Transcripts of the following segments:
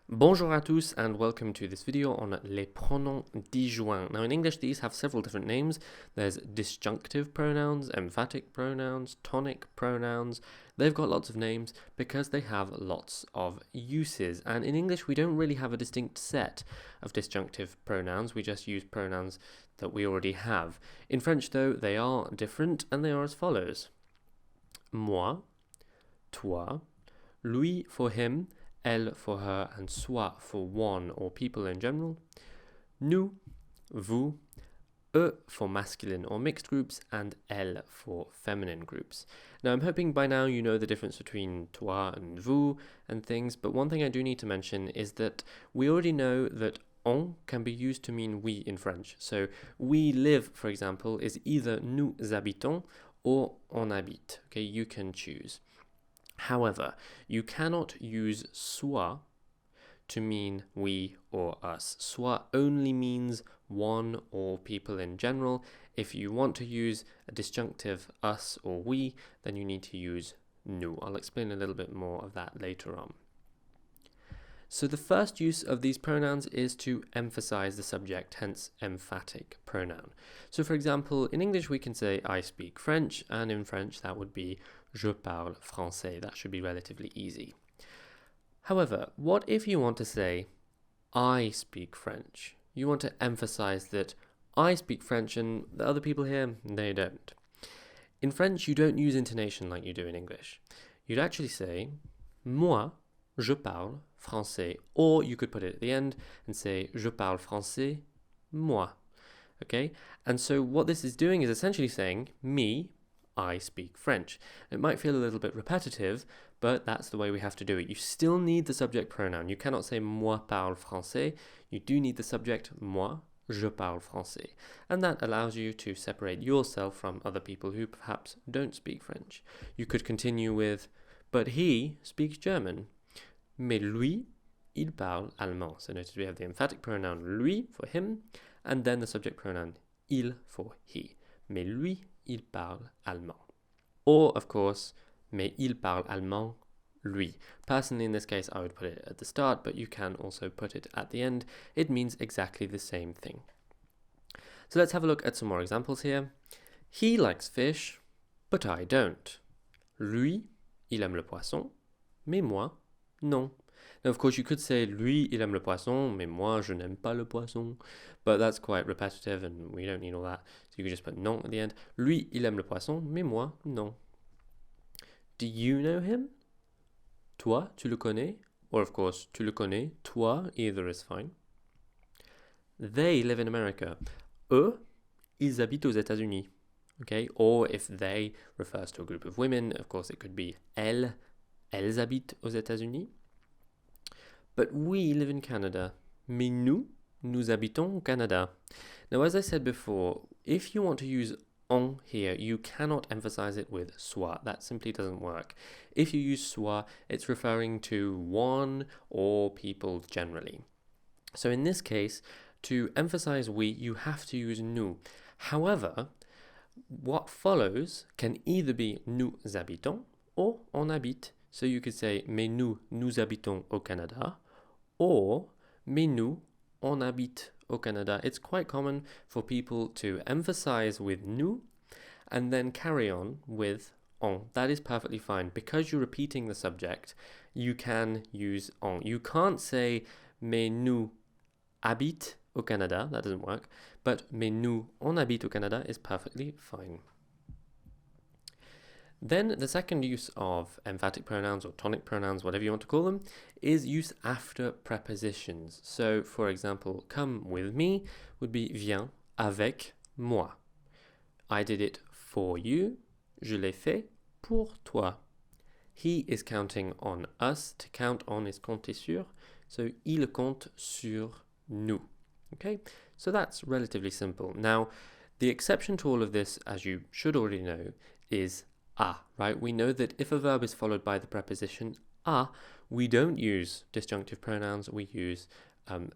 Bonjour à tous and welcome to this video on les pronoms disjoints. Now in English these have several different names. There's disjunctive pronouns, emphatic pronouns, tonic pronouns. They've got lots of names because they have lots of uses. And in English we don't really have a distinct set of disjunctive pronouns. We just use pronouns that we already have. In French though they are different and they are as follows. Moi, toi, lui for him, elle for her, and soi for one or people in general, nous, vous, eux for masculine or mixed groups, and elle for feminine groups. Now I'm hoping by now you know the difference between toi and vous and things, but one thing I do need to mention is that we already know that on can be used to mean we in French. So we live, for example, is either nous habitons or on habite. Okay, you can choose. However, you cannot use soi to mean we or us. Soi only means one or people in general. If you want to use a disjunctive us or we, then you need to use nous. I'll explain a little bit more of that later on. So the first use of these pronouns is to emphasize the subject, hence emphatic pronoun. So for example, in English we can say I speak French, and in French that would be je parle français. That should be relatively easy. However, what if you want to say I speak French? You want to emphasize that I speak French and the other people here, they don't. In French, you don't use intonation like you do in English. You'd actually say moi, je parle français, or you could put it at the end and say je parle français, moi. Okay? And so what this is doing is essentially saying me, I speak French. It might feel a little bit repetitive, but that's the way we have to do it. You still need the subject pronoun. You cannot say moi parle français. You do need the subject moi, je parle français. And that allows you to separate yourself from other people who perhaps don't speak French. You could continue with, but he speaks German. Mais lui, il parle allemand. So notice we have the emphatic pronoun lui for him, and then the subject pronoun il for he. Mais lui, il parle allemand. Or, of course, mais il parle allemand, lui. Personally, in this case, I would put it at the start, but you can also put it at the end. It means exactly the same thing. So let's have a look at some more examples here. He likes fish, but I don't. Lui, il aime le poisson, mais moi, non. Now, of course, you could say lui, il aime le poisson, mais moi, je n'aime pas le poisson. But that's quite repetitive and we don't need all that. So you can just put non at the end. Lui, il aime le poisson, mais moi, non. Do you know him? Toi, tu le connais? Or, of course, tu le connais, toi, either is fine. They live in America. Eux, ils habitent aux États-Unis. Okay? Or if they refers to a group of women, of course, it could be elles habitent aux États-Unis. But we live in Canada. Mais nous habitons au Canada. Now, as I said before, if you want to use en here, you cannot emphasize it with soi. That simply doesn't work. If you use soi, it's referring to one or people generally. So in this case, to emphasize we, you have to use nous. However, what follows can either be nous habitons or on habite. So you could say mais nous habitons au Canada, or mais nous on habite au Canada. It's quite common for people to emphasize with nous and then carry on with on. That is perfectly fine. Because you're repeating the subject, you can use on. You can't say mais nous habite au Canada. That doesn't work. But mais nous on habite au Canada is perfectly fine. Then the second use of emphatic pronouns or tonic pronouns, whatever you want to call them, is use after prepositions. So, for example, come with me would be viens avec moi. I did it for you. Je l'ai fait pour toi. He is counting on us. To count on is compter sur. So, il compte sur nous. Okay? So that's relatively simple. Now, the exception to all of this, as you should already know, is a, right? We know that if a verb is followed by the preposition a, we don't use disjunctive pronouns, we use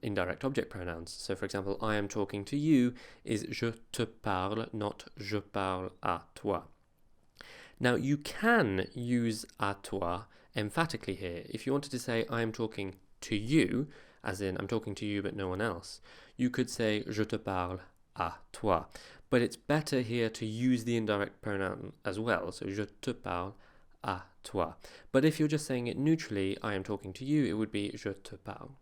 indirect object pronouns. So for example, I am talking to you is je te parle, not je parle à toi. Now you can use à toi emphatically here. If you wanted to say I am talking to you, as in I'm talking to you but no one else, you could say je te parle à toi. But it's better here to use the indirect pronoun as well, so je te parle à toi. But if you're just saying it neutrally, I am talking to you, it would be je te parle.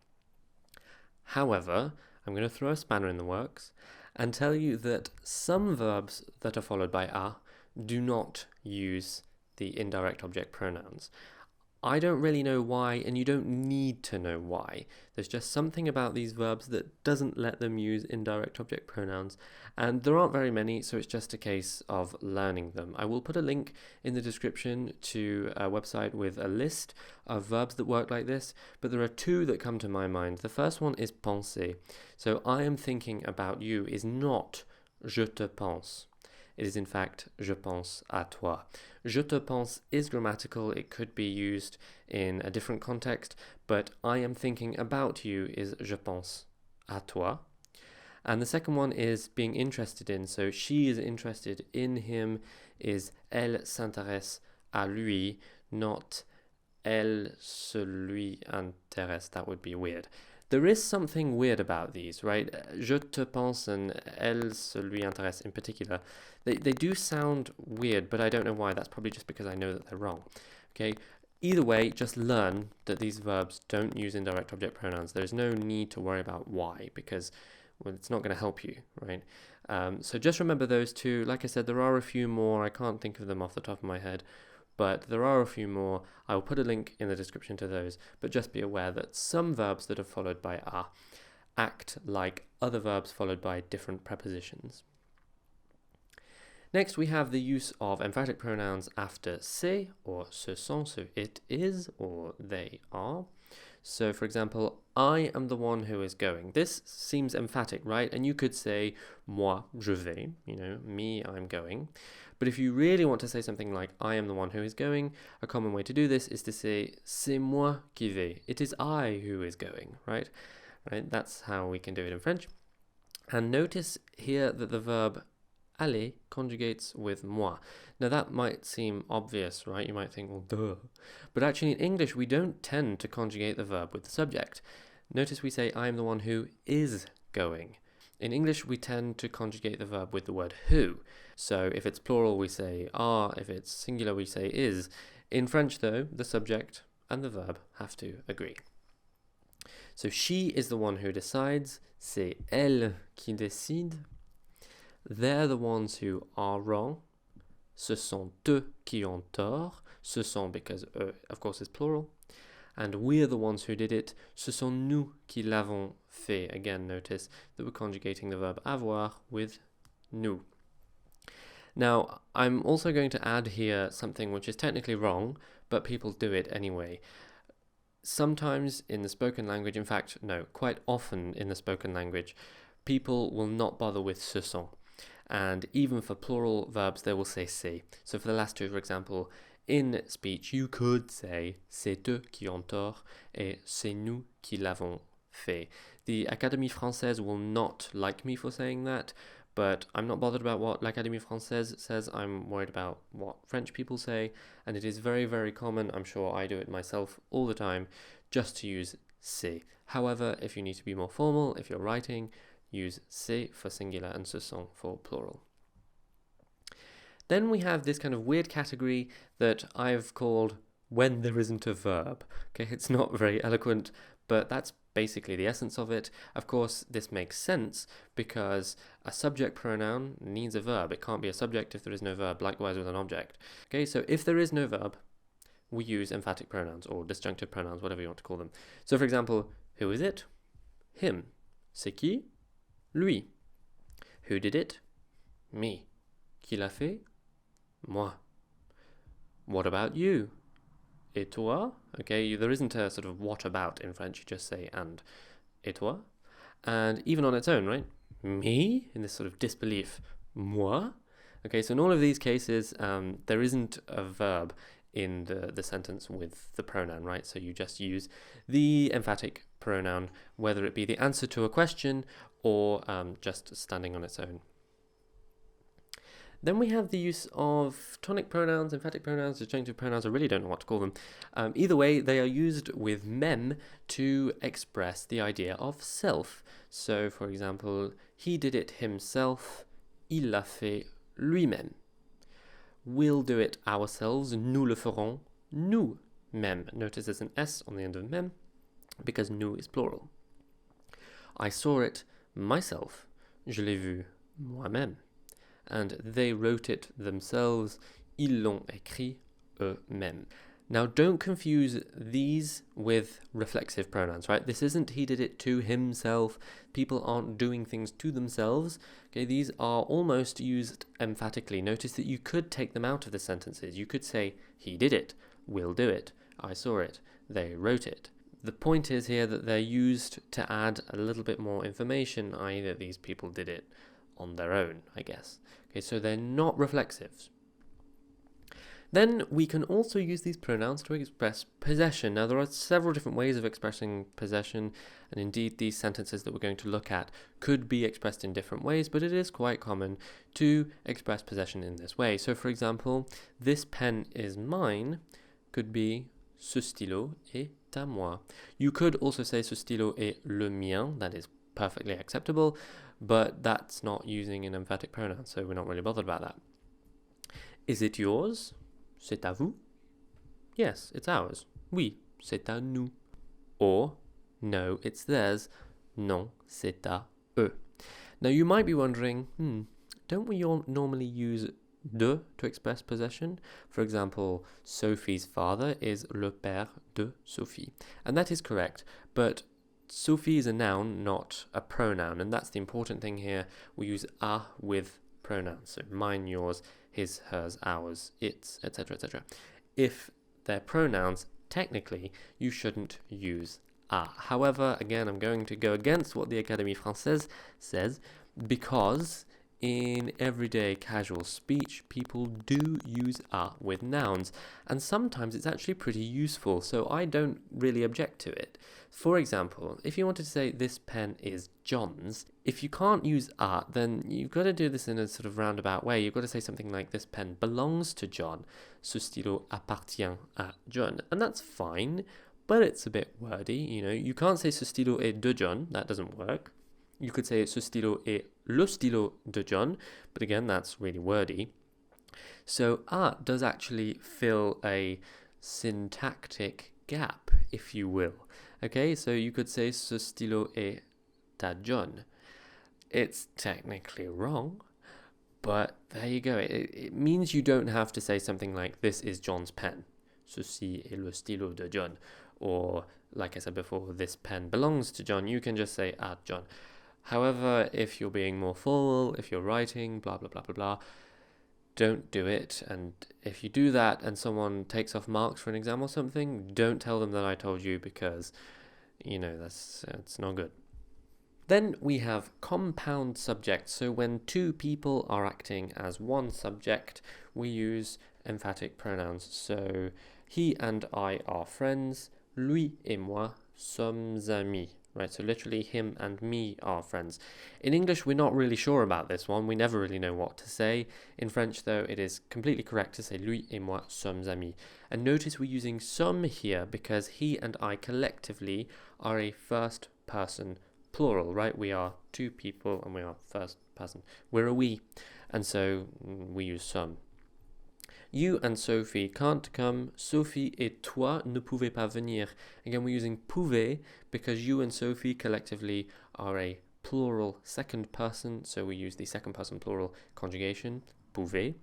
However, I'm going to throw a spanner in the works and tell you that some verbs that are followed by a do not use the indirect object pronouns. I don't really know why, and you don't need to know why. There's just something about these verbs that doesn't let them use indirect object pronouns, and there aren't very many, so it's just a case of learning them. I will put a link in the description to a website with a list of verbs that work like this, but there are two that come to my mind. The first one is penser. So I am thinking about you is not je te pense. It is in fact je pense à toi. Je te pense is grammatical. It could be used in a different context, but I am thinking about you is je pense à toi. And the second one is being interested in. So she is interested in him is elle s'intéresse à lui, not elle se lui intéresse. That would be weird. There is something weird about these, right? Je te pense and elle se lui intéresse in particular. They do sound weird, but I don't know why. That's probably just because I know that they're wrong. Okay. Either way, just learn that these verbs don't use indirect object pronouns. There's no need to worry about why, because well, it's not going to help you, right? So just remember those two. Like I said, there are a few more. I can't think of them off the top of my head, but there are a few more. I will put a link in the description to those, but just be aware that some verbs that are followed by a act like other verbs followed by different prepositions. Next, we have the use of emphatic pronouns after c'est or ce sont, so it is or they are. So, for example, I am the one who is going. This seems emphatic, right? And you could say moi, je vais, me, I'm going. But if you really want to say something like I am the one who is going, a common way to do this is to say c'est moi qui vais. It is I who is going, right? That's how we can do it in French. And notice here that the verb aller conjugates with moi. Now that might seem obvious, right? You might think, well, duh. But actually in English, we don't tend to conjugate the verb with the subject. Notice we say I am the one who is going. In English, we tend to conjugate the verb with the word who. So if it's plural, we say are. If it's singular, we say is. In French, though, the subject and the verb have to agree. So she is the one who decides. C'est elle qui décide. They're the ones who are wrong. Ce sont eux qui ont tort. Ce sont because of course, is plural. And we're the ones who did it. Ce sont nous qui l'avons fait. Again, notice that we're conjugating the verb avoir with nous. Now, I'm also going to add here something which is technically wrong, but people do it anyway. Sometimes in the spoken language, in fact, no, quite often in the spoken language, people will not bother with ce sont. And even for plural verbs, they will say c'est. So for the last two, for example, in speech, you could say c'est eux qui ont tort et c'est nous qui l'avons fait. The Académie Française will not like me for saying that, but I'm not bothered about what l'Académie Française says. I'm worried about what French people say, and it is very, very common. I'm sure I do it myself all the time, just to use c'est. However, if you need to be more formal, if you're writing, use c'est for singular and ce sont for plural. Then we have this kind of weird category that I've called when there isn't a verb. Okay, it's not very eloquent, but that's basically the essence of it. Of course, this makes sense because a subject pronoun needs a verb. It can't be a subject if there is no verb, likewise with an object. Okay, so if there is no verb, we use emphatic pronouns or disjunctive pronouns, whatever you want to call them. So for example, who is it? Him. C'est qui? Lui. Who did it? Me. Qui l'a fait? Moi. What about you? Et toi? Okay, there isn't a sort of what about in French, you just say and. Et toi? And even on its own, right? Me? In this sort of disbelief. Moi? Okay, so in all of these cases, there isn't a verb in the sentence with the pronoun, right? So you just use the emphatic pronoun, whether it be the answer to a question or just standing on its own. Then we have the use of tonic pronouns, emphatic pronouns, disjunctive pronouns. I really don't know what to call them. Either way, they are used with même to express the idea of self. So, for example, he did it himself, il l'a fait lui-même. We'll do it ourselves, nous le ferons nous-mêmes. Notice there's an S on the end of même because nous is plural. I saw it myself, je l'ai vu moi-même. And they wrote it themselves, ils l'ont écrit eux-mêmes. Now, don't confuse these with reflexive pronouns, right? This isn't he did it to himself. People aren't doing things to themselves. Okay, these are almost used emphatically. Notice that you could take them out of the sentences. You could say, he did it, we'll do it, I saw it, they wrote it. The point is here that they're used to add a little bit more information, i.e. that these people did it on their own, I guess. Okay, so they're not reflexives. Then we can also use these pronouns to express possession. Now, there are several different ways of expressing possession, and indeed these sentences that we're going to look at could be expressed in different ways, but it is quite common to express possession in this way. So, for example, this pen is mine could be ce stylo est à moi. You could also say ce stylo est le mien. That is perfectly acceptable, but that's not using an emphatic pronoun, so we're not really bothered about that. Is it yours? C'est à vous? Yes, it's ours. Oui, c'est à nous. Or, no, it's theirs. Non, c'est à eux. Now, you might be wondering, don't we normally use de to express possession? For example, Sophie's father is le père de Sophie. And that is correct, but Sophie is a noun, not a pronoun, and that's the important thing here. We use a with pronouns, so mine, yours, his, hers, ours, its, etc., etc. If they're pronouns, technically, you shouldn't use a. However, again, I'm going to go against what the Académie Française says, because in everyday casual speech, people do use a with nouns, and sometimes it's actually pretty useful, so I don't really object to it. For example, if you wanted to say this pen is John's, if you can't use a, then you've got to do this in a sort of roundabout way. You've got to say something like this pen belongs to John, ce stylo appartient à John, and that's fine, but it's a bit wordy, you know. You can't say ce stylo est de John, that doesn't work. You could say ce stylo est le stylo de John, but again, that's really wordy. So a does actually fill a syntactic gap, if you will. Okay, so you could say ce stylo est à John. It's technically wrong, but there you go. It means you don't have to say something like, this is John's pen. Ceci est le stylo de John. Or, like I said before, this pen belongs to John. You can just say à John. However, if you're being more formal, if you're writing, blah, blah, blah, blah, blah, don't do it. And if you do that and someone takes off marks for an exam or something, don't tell them that I told you, because, you know, it's not good. Then we have compound subjects. So when two people are acting as one subject, we use emphatic pronouns. So he and I are friends. Lui et moi sommes amis. Right, so literally him and me are friends. In English, we're not really sure about this one. We never really know what to say. In French, though, it is completely correct to say lui et moi sommes amis. And notice we're using sommes here because he and I collectively are a first person plural, right? We are two people and we are first person. We're a we, and so we use sommes. You and Sophie can't come. Sophie et toi ne pouvez pas venir. Again, we're using pouvez because you and Sophie collectively are a plural second person, so we use the second person plural conjugation, pouvez.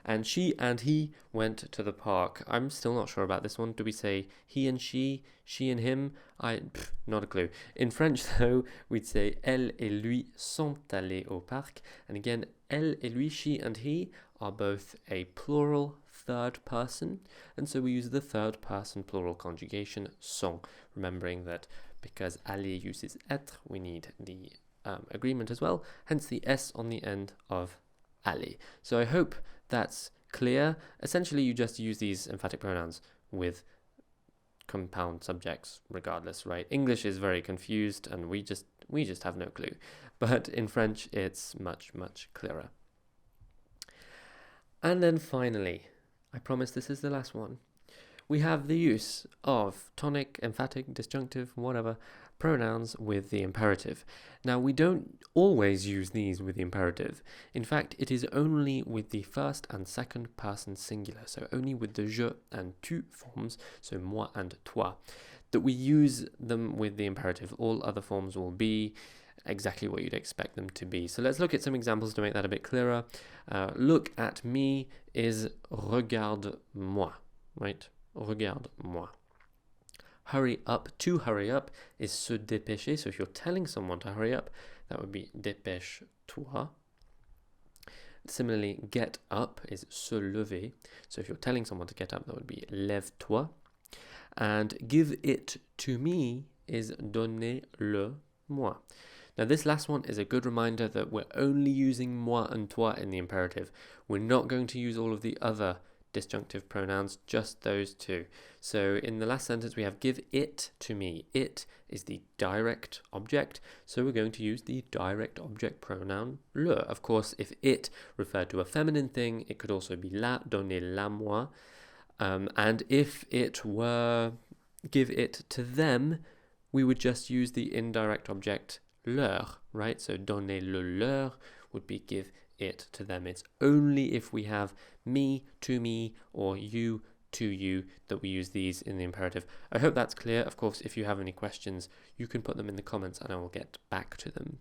And she and he went to the park. I'm still not sure about this one. Do we say he and she and him? Not a clue. In French, though, we'd say elle et lui sont allés au parc. And again, elle et lui, she and he, are both a plural third person. And so we use the third person plural conjugation, sont, remembering that because aller uses être, we need the agreement as well. Hence the S on the end of aller. So I hope that's clear. Essentially, you just use these emphatic pronouns with compound subjects regardless, right? English is very confused and we just have no clue. But in French, it's much, much clearer. And then finally, I promise this is the last one, we have the use of tonic, emphatic, disjunctive, whatever, pronouns with the imperative. Now, we don't always use these with the imperative. In fact, it is only with the first and second person singular, so only with the je and tu forms, so moi and toi, that we use them with the imperative. All other forms will be exactly what you'd expect them to be. So let's look at some examples to make that a bit clearer. Look at me is regarde-moi, right? Regarde-moi. Hurry up, to hurry up is se dépêcher. So if you're telling someone to hurry up, that would be dépêche-toi. Similarly, get up is se lever. So if you're telling someone to get up, that would be lève-toi. And give it to me is donnez-le-moi. Now this last one is a good reminder that we're only using moi and toi in the imperative. We're not going to use all of the other disjunctive pronouns, just those two. So in the last sentence we have give it to me. It is the direct object, so we're going to use the direct object pronoun le. Of course, if it referred to a feminine thing, it could also be la, donnez-la-moi. And if it were give it to them, we would just use the indirect object leur, right? So donnez-le-leur would be give it to them. It's only if we have me to me or you to you that we use these in the imperative. I hope that's clear. Of course, if you have any questions, you can put them in the comments and I will get back to them.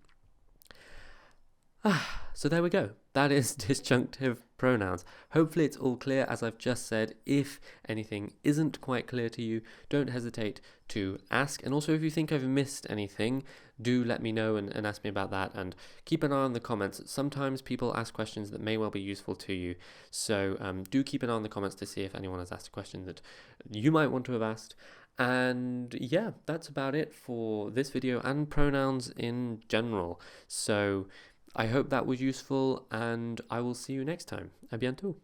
So there we go. That is disjunctive pronouns. Hopefully it's all clear. As I've just said, if anything isn't quite clear to you, don't hesitate to ask. And also if you think I've missed anything, do let me know and ask me about that. And keep an eye on the comments. Sometimes people ask questions that may well be useful to you. So do keep an eye on the comments to see if anyone has asked a question that you might want to have asked. And yeah, that's about it for this video and pronouns in general. So I hope that was useful and I will see you next time. À bientôt.